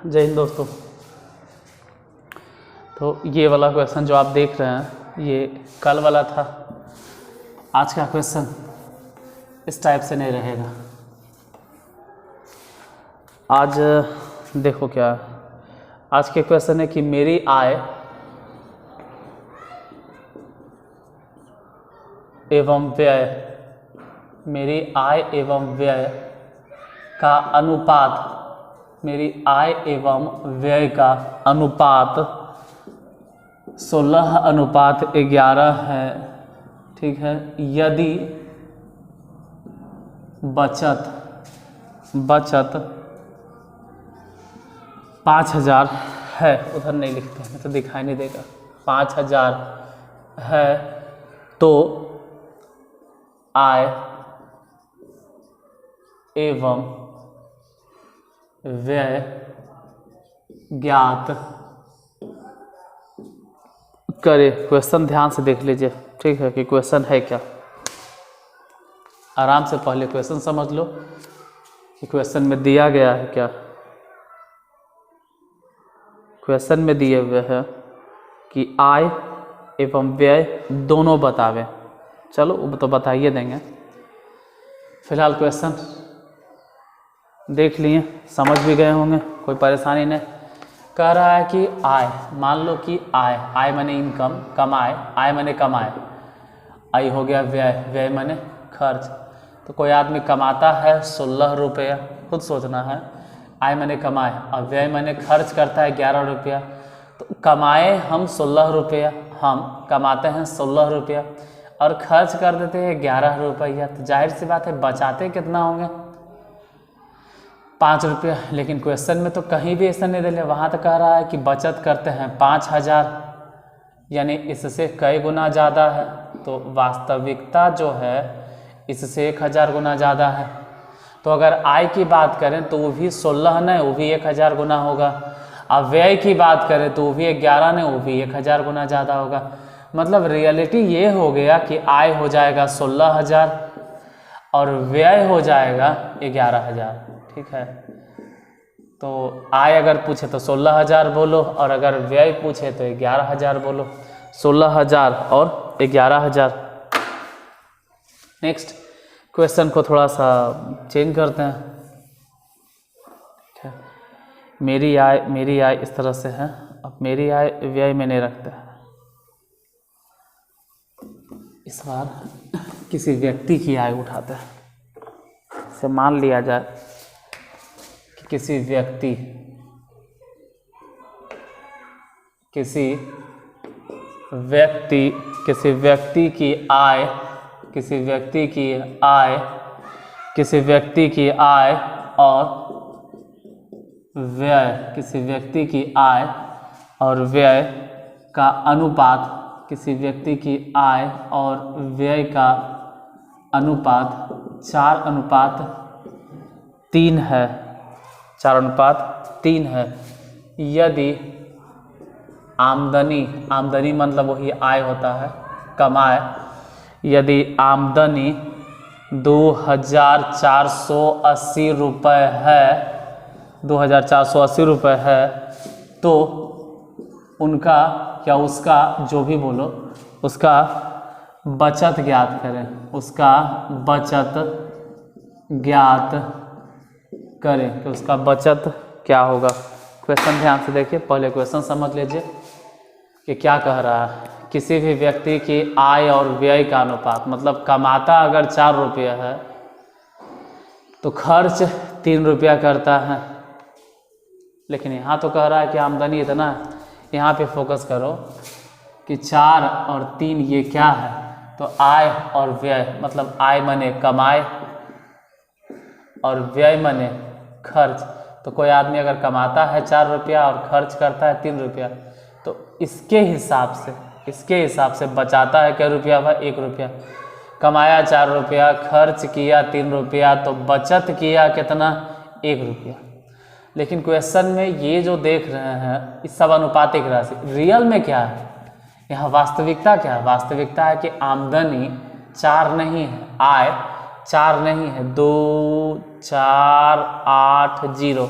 जय हिंद दोस्तों। तो ये वाला क्वेश्चन जो आप देख रहे हैं ये कल वाला था। आज का क्वेश्चन इस टाइप से नहीं रहेगा। आज देखो क्या आज के क्वेश्चन है कि मेरी आय एवं व्यय, मेरी आय एवं व्यय का अनुपात, मेरी आय एवं व्यय का अनुपात 16:11 है। ठीक है। यदि बचत 5000 है, उधर नहीं लिखते हैं तो दिखाई नहीं देगा, 5000 है तो आय एवं व्यय ज्ञात करे। क्वेश्चन ध्यान से देख लीजिए, ठीक है, कि क्वेश्चन है क्या। आराम से पहले क्वेश्चन समझ लो कि क्वेश्चन में दिया गया है क्या। क्वेश्चन में दिए हुए है कि आय एवं व्यय दोनों बतावें। चलो वो तो बताइए देंगे, फिलहाल क्वेश्चन देख लिए, समझ भी गए होंगे, कोई परेशानी नहीं। कह रहा है कि आय, मान लो कि आय माने इनकम, कमाए, आय माने कमाए, आई हो गया व्यय, व्यय माने खर्च। तो कोई आदमी कमाता है 16 रुपया, खुद सोचना है, आय माने कमाए और व्यय माने खर्च करता है 11 रुपया। तो कमाए हम 16 रुपया, हम कमाते हैं 16 रुपया और खर्च कर देते हैं 11 रुपया, तो जाहिर सी बात है बचाते कितना होंगे, 5 रुपया। लेकिन क्वेश्चन में तो कहीं भी ऐसा नहीं दिया, वहाँ तो कह रहा है कि बचत करते हैं 5000, यानी इससे कई गुना ज़्यादा है। तो वास्तविकता जो है इससे 1000 गुना ज़्यादा है। तो अगर आय की बात करें तो वो भी 16 नहीं, वो भी 1000 गुना होगा। अब व्यय की बात करें तो वो भी 11 नहीं, वो भी 1000 गुना ज़्यादा होगा। मतलब रियलिटी ये हो गया कि आय हो जाएगा 16000 और व्यय हो जाएगा 11000। ठीक है। तो आय अगर पूछे तो 16000 बोलो और अगर व्यय पूछे तो 11000 बोलो। 16000 और 11000। नेक्स्ट क्वेश्चन को थोड़ा सा चेंज करते हैं। ठीक है। मेरी आय इस तरह से है। अब मेरी आय व्यय में नहीं रखते हैं। इस बार किसी व्यक्ति की आय उठाते हैं। से मान लिया जाए कि किसी व्यक्ति की आय और व्यय का अनुपात, किसी व्यक्ति की आय और व्यय का अनुपात 4:3 है। 4:3 है। यदि आमदनी मतलब वही आय होता है, कमाए, यदि आमदनी 2480 रुपये है, 2480 रुपये है, तो उनका या उसका, जो भी बोलो, उसका बचत ज्ञात करें। उसका बचत ज्ञात करें कि उसका बचत क्या होगा। क्वेश्चन ध्यान से देखिए, पहले क्वेश्चन समझ लीजिए कि क्या कह रहा है। किसी भी व्यक्ति की आय और व्यय का अनुपात, मतलब कमाता अगर 4 रुपया है तो खर्च 3 रुपया करता है। लेकिन यहाँ तो कह रहा है कि आमदनी इतना है। यहाँ पे फोकस करो कि 4 और 3 ये क्या है, तो आय और व्यय, मतलब आय माने कमाए और व्यय माने खर्च। तो कोई आदमी अगर कमाता है 4 रुपया और खर्च करता है 3 रुपया, तो इसके हिसाब से बचाता है क्या रुपया हुआ, 1 रुपया। कमाया 4 रुपया, खर्च किया 3 रुपया, तो बचत किया कितना, 1 रुपया। लेकिन क्वेश्चन में ये जो देख रहे हैं इस सब अनुपातिक राशि, रियल में क्या है, यहाँ वास्तविकता क्या है। वास्तविकता है कि आमदनी 4 नहीं है, आय 4 नहीं है, 2 4 8 0,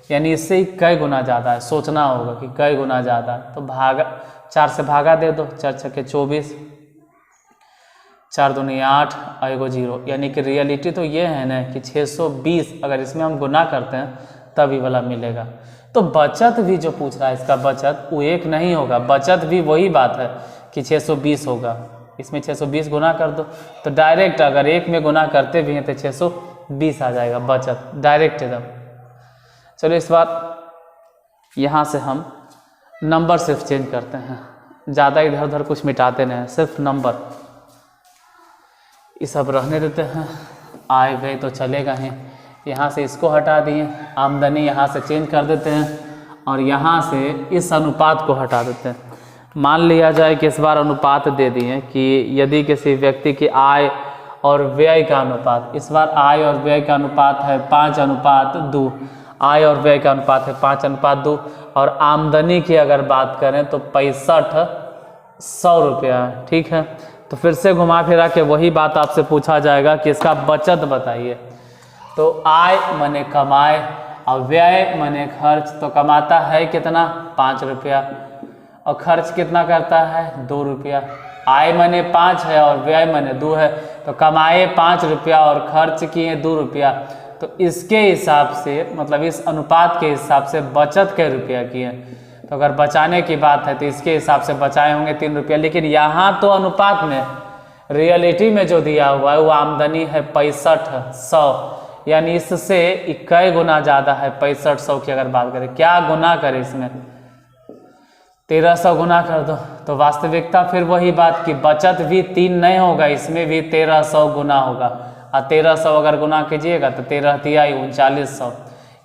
यानी इससे ही कई गुना ज़्यादा है, सोचना होगा कि कई गुना ज़्यादा है। तो भागा 4 से भागा दे दो, 4 छक्के 24, 4 दूनी 8 और एगो 0। यानी कि रियलिटी तो ये है ना कि 620 अगर इसमें हम गुना करते हैं तभी वाला मिलेगा। तो बचत भी जो पूछ रहा है इसका बचत वो 1 नहीं होगा, बचत भी वही बात है कि 620 होगा। इसमें 620 गुना कर दो तो डायरेक्ट अगर 1 में गुना करते भी हैं तो 620 आ जाएगा बचत डायरेक्ट एकदम। चलो इस बार यहाँ से हम नंबर सिर्फ चेंज करते हैं, ज़्यादा इधर उधर कुछ मिटाते नहीं, सिर्फ नंबर ये सब रहने देते हैं। आय व्यय तो चलेगा ही, यहाँ से इसको हटा दिए, आमदनी यहाँ से चेंज कर देते हैं और यहाँ से इस अनुपात को हटा देते हैं। मान लिया जाए कि इस बार अनुपात दे दिए कि यदि किसी व्यक्ति की आय और व्यय का अनुपात, इस बार आय और व्यय का अनुपात है 5:2, आय और व्यय का अनुपात है 5:2 और आमदनी की अगर बात करें तो 6500 रुपया है। ठीक है, तो फिर से घुमा फिरा के वही बात आपसे पूछा जाएगा कि इसका बचत बताइए। तो आय माने कमाए और व्यय माने खर्च, तो कमाता है कितना 5 रुपया और खर्च कितना करता है 2 रुपया। आय माने 5 है और व्यय माने 2 है, तो कमाए 5 रुपया और खर्च किए 2 रुपया। तो इसके हिसाब से मतलब इस अनुपात के हिसाब से बचत के रुपया किए। तो अगर बचाने की बात है तो इसके हिसाब से बचाए होंगे 3 रुपया। लेकिन यहाँ तो अनुपात में रियलिटी में जो दिया हुआ है वो आमदनी है 6500, यानी इससे कई गुना ज़्यादा है 6500 की अगर बात करें। क्या गुना करें इसमें 1300 गुना कर दो तो वास्तविकता फिर वही बात कि बचत भी 3 नहीं होगा, इसमें भी 1300 गुना होगा। और 1300 अगर गुना कीजिएगा तो 13 तिया 3900,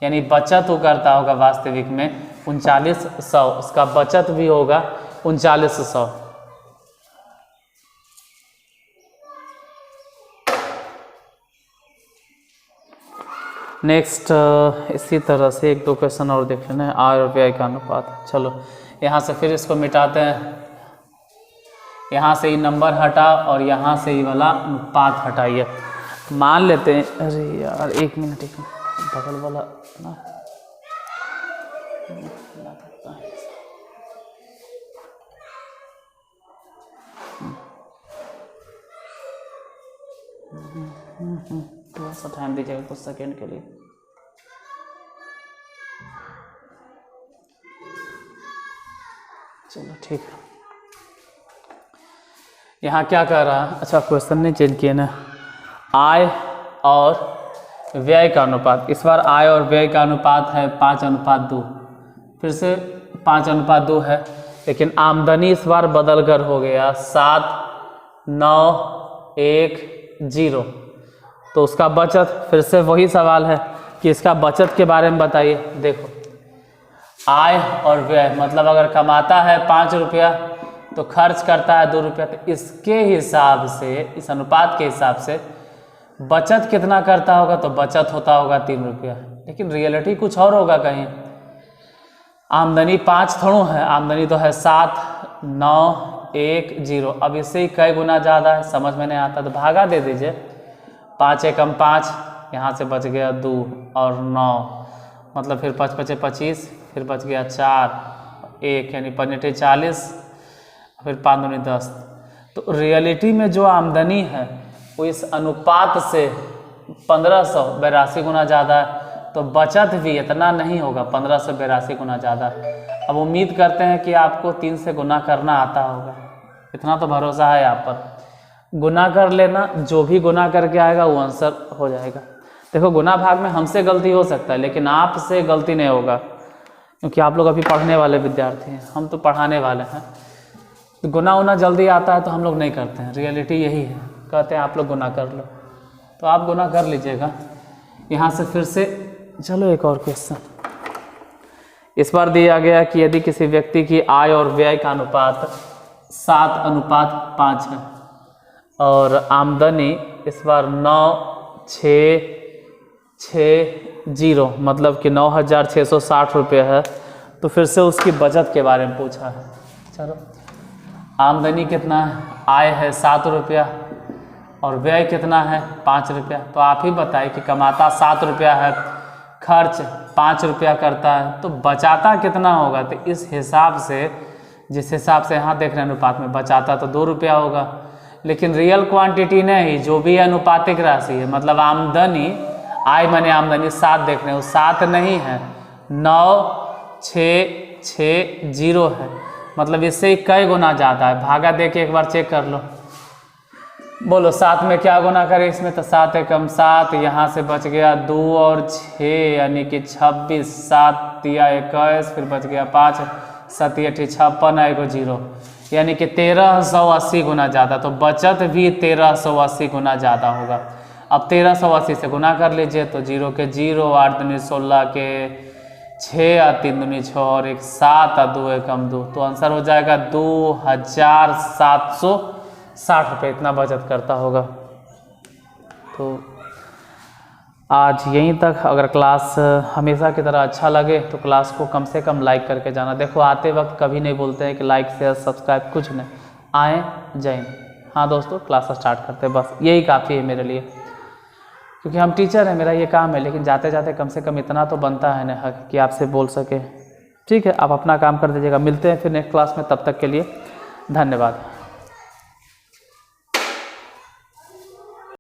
यानी बचत वो करता होगा वास्तविक में 3900, उसका बचत भी होगा 3900। नेक्स्ट इसी तरह से 1-2 क्वेश्चन और देख लेना है, आय और व्यय का अनुपात। चलो यहाँ से फिर इसको मिटाते हैं, यहाँ से ये नंबर हटा और यहाँ से ये वाला अनुपात हटाइए। मान लेते हैं, अरे यार 1 मिनट बगल वाला ना थोड़ा सा टाइम दीजिएगा कुछ सेकेंड के लिए। चलो ठीक है, यहाँ क्या कर रहा है, अच्छा क्वेश्चन नहीं चेंज किए ना। आय और व्यय का अनुपात, इस बार आय और व्यय का अनुपात है 5:2, फिर से 5:2 है। लेकिन आमदनी इस बार बदल कर हो गया 7,9,1,0। तो उसका बचत, फिर से वही सवाल है कि इसका बचत के बारे में बताइए। देखो आय और व्यय मतलब अगर कमाता है 5 रुपया तो खर्च करता है 2 रुपया, तो इसके हिसाब से, इस अनुपात के हिसाब से बचत कितना करता होगा, तो बचत होता होगा 3 रुपया। लेकिन रियलिटी कुछ और होगा कहीं। आमदनी 5 थोड़ा है, आमदनी तो है 7,9,1,0। अब इससे ही कई गुना ज़्यादा है, समझ में नहीं आता तो भागा दे दीजिए। 5 एकम 5, यहाँ से बच गया 2 और 9, मतलब फिर 5 पचे 25, फिर बच गया 4 1, यानी 5 40, फिर 5 दूनी 10। तो रियलिटी में जो आमदनी है वो इस अनुपात से 1582 गुना ज़्यादा है, तो बचत भी इतना नहीं होगा, 1582 गुना ज़्यादा। अब उम्मीद करते हैं कि आपको 3 से गुना करना आता होगा, इतना तो भरोसा है आप पर। गुना कर लेना, जो भी गुना करके आएगा वो आंसर हो जाएगा। देखो गुना भाग में हमसे गलती हो सकता है लेकिन आपसे गलती नहीं होगा, क्योंकि आप लोग अभी पढ़ने वाले विद्यार्थी हैं, हम तो पढ़ाने वाले हैं। तो गुना उना जल्दी आता है तो हम लोग नहीं करते हैं, रियलिटी यही है, कहते हैं आप लोग गुना कर लो, तो आप गुना कर लीजिएगा। यहाँ से फिर से चलो एक और क्वेश्चन। इस बार दिया गया कि यदि किसी व्यक्ति की आय और व्यय का अनुपात 7:5 है और आमदनी इस बार 9,660 मतलब कि 9,660 रुपये है, तो फिर से उसकी बचत के बारे में पूछा है। चलो आमदनी कितना है, आय है 7 रुपया और व्यय कितना है 5 रुपया। तो आप ही बताइए कि कमाता 7 रुपया है, खर्च 5 रुपया करता है तो बचाता कितना होगा। तो इस हिसाब से, जिस हिसाब से यहाँ देख रहे हैं अनुपात में, बचाता तो 2 रुपया होगा। लेकिन रियल क्वांटिटी नहीं, जो भी अनुपातिक राशि है, मतलब आमदनी, आय माने आमदनी 7 देख रहे हैं, वो 7 नहीं है, 9 6 6 0 है, मतलब इससे कई गुना ज़्यादा है। भागा दे के एक बार चेक कर लो, बोलो 7 में क्या गुना करें इसमें, तो 7 एकम 7, यहाँ से बच गया 2 और 6 यानी कि 26, 7 या 21, फिर बच गया 5, 7 8 56, एगो 0, यानी कि 1380 गुना ज़्यादा। तो बचत भी 1380 गुना ज़्यादा होगा। अब 1380 से गुना कर लीजिए तो 0 के 0, 8 दूनी 16 के 6 और 3 दूनी 6 और 1 7 और 2 एकम 2, तो आंसर हो जाएगा 2760 रुपये, इतना बचत करता होगा। तो आज यहीं तक। अगर क्लास हमेशा की तरह अच्छा लगे तो क्लास को कम से कम लाइक करके जाना। देखो आते वक्त कभी नहीं बोलते हैं कि लाइक शेयर सब्सक्राइब, कुछ नहीं, आए जय हिंद। हाँ दोस्तों, क्लास स्टार्ट करते हैं, बस यही काफ़ी है मेरे लिए, क्योंकि हम टीचर हैं, मेरा ये काम है। लेकिन जाते जाते कम से कम इतना तो बनता है ना कि आपसे बोल सके। ठीक है, आप अपना काम कर दीजिएगा। मिलते हैं फिर नेक्स्ट क्लास में, तब तक के लिए धन्यवाद।